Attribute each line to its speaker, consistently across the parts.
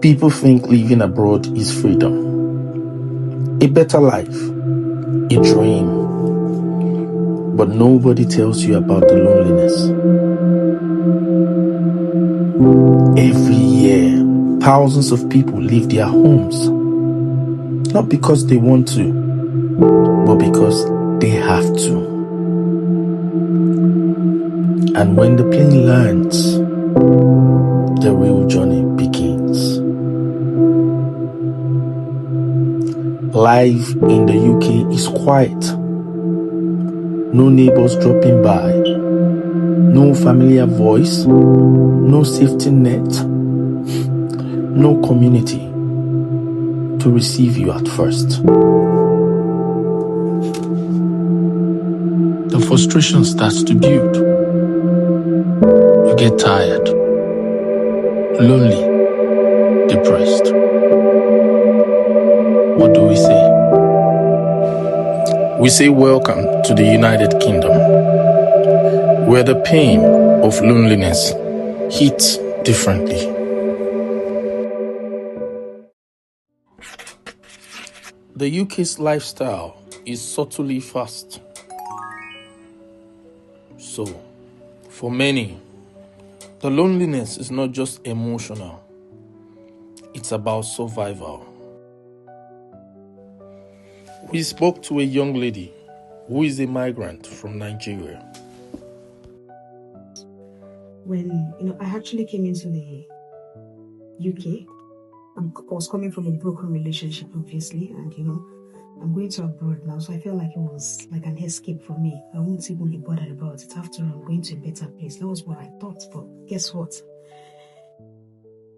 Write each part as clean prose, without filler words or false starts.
Speaker 1: People think living abroad is freedom, a better life, a dream. But nobody tells you about the loneliness. Every year, thousands of people leave their homes, not because they want to, but because they have to. And when the plane lands, the real journey begins. Life in the UK is quiet. No neighbors dropping by, no familiar voice, no safety net, no community to receive you at first. The frustration starts to build. You get tired, lonely, depressed. What do we say? We say welcome to the United Kingdom, where the pain of loneliness hits differently. The UK's lifestyle is subtly fast. So, for many, the loneliness is not just emotional, it's about survival. We spoke to a young lady who is a migrant from Nigeria.
Speaker 2: When I actually came into the UK, I was coming from a broken relationship, obviously, and I'm going to abroad now, so I felt like it was like an escape for me. I won't even be bothered about it. After all, I'm going to a better place. That was what I thought, but guess what?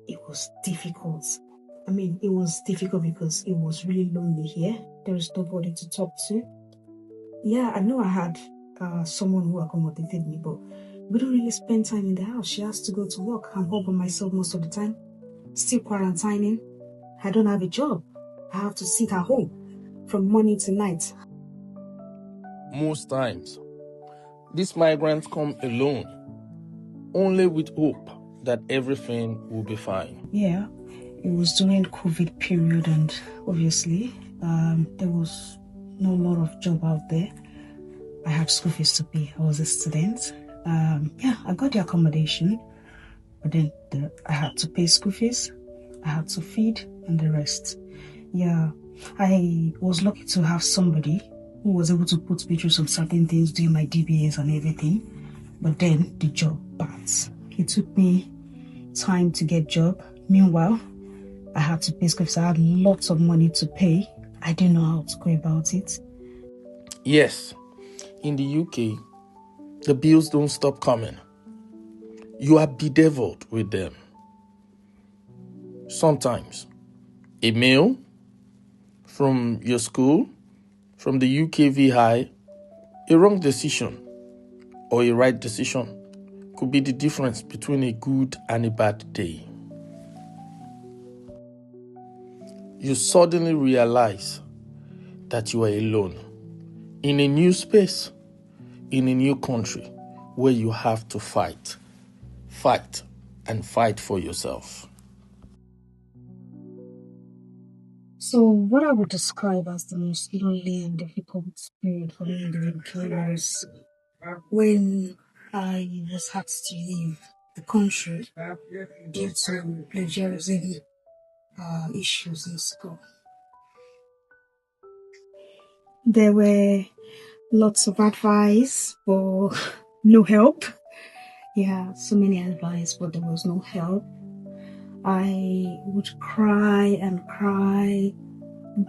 Speaker 2: It was difficult. It was difficult because it was really lonely here. There is nobody to talk to. Yeah, I know I had someone who accommodated me, but we don't really spend time in the house. She has to go to work. I'm home by myself most of the time. Still quarantining. I don't have a job. I have to sit at home from morning to night.
Speaker 1: Most times, these migrants come alone, only with hope that everything will be fine.
Speaker 2: Yeah, it was during COVID period, and obviously there was no lot of job out there. I had school fees to pay. I was a student. I got the accommodation, but then I had to pay school fees, I had to feed, and the rest. Yeah, I was lucky to have somebody who was able to put me through some certain things, doing my DBS and everything. But then the job passed. It took me time to get job. Meanwhile, I had to pay school fees. I had lots of money to pay. I didn't know how to go about it.
Speaker 1: Yes, in the UK, the bills don't stop coming. You are bedeviled with them. Sometimes, a mail from your school, from the UKVI, a wrong decision or a right decision could be the difference between a good and a bad day. You suddenly realize that you are alone in a new space, in a new country where you have to fight and fight for yourself.
Speaker 2: So what I would describe as the most lonely and difficult period for me in the UK was when I was asked to leave the country due to plagiarism issues in school. There were lots of advice, but no help. Yeah, so many advice, but there was no help. I would cry and cry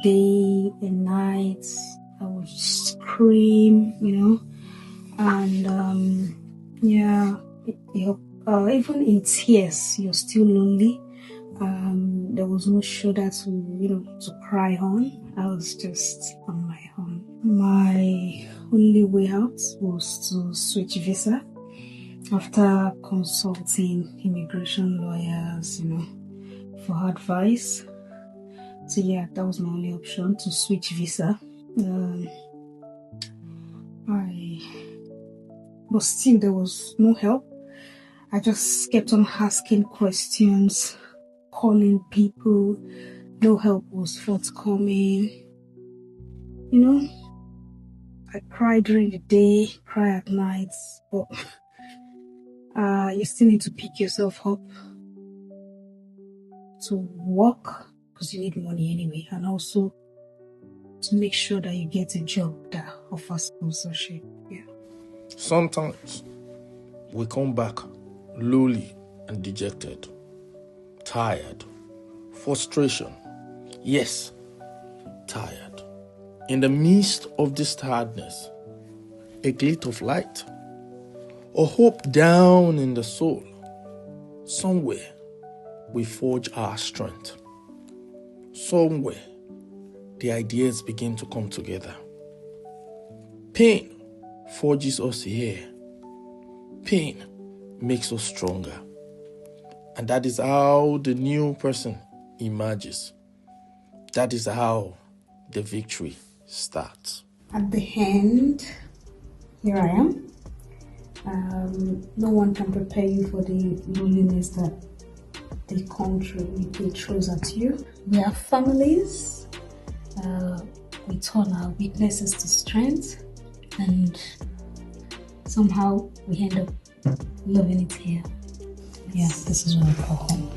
Speaker 2: day and night. I would scream, and even in tears, you're still lonely. There was no shoulder to cry on. I was just on my own. My only way out was to switch visa after consulting immigration lawyers, for advice. So yeah, that was my only option, to switch visa. But still there was no help. I just kept on asking questions, calling people, no help was forthcoming. You know, I cry during the day, cry at night, but you still need to pick yourself up to work because you need money anyway, and also to make sure that you get a job that offers sponsorship. Yeah.
Speaker 1: Sometimes we come back lowly and dejected, tired, frustration. Yes, tired. In the midst of this tiredness, a glint of light or hope down in the soul. Somewhere we forge our strength. Somewhere the ideas begin to come together. Pain forges us here. Pain makes us stronger. And that is how the new person emerges. That is how the victory starts.
Speaker 2: At the end, here I am. No one can prepare you for the loneliness that the country throws at you. We have families. We turn our weaknesses to strength, and somehow we end up loving it here. Yeah, this is what I call home.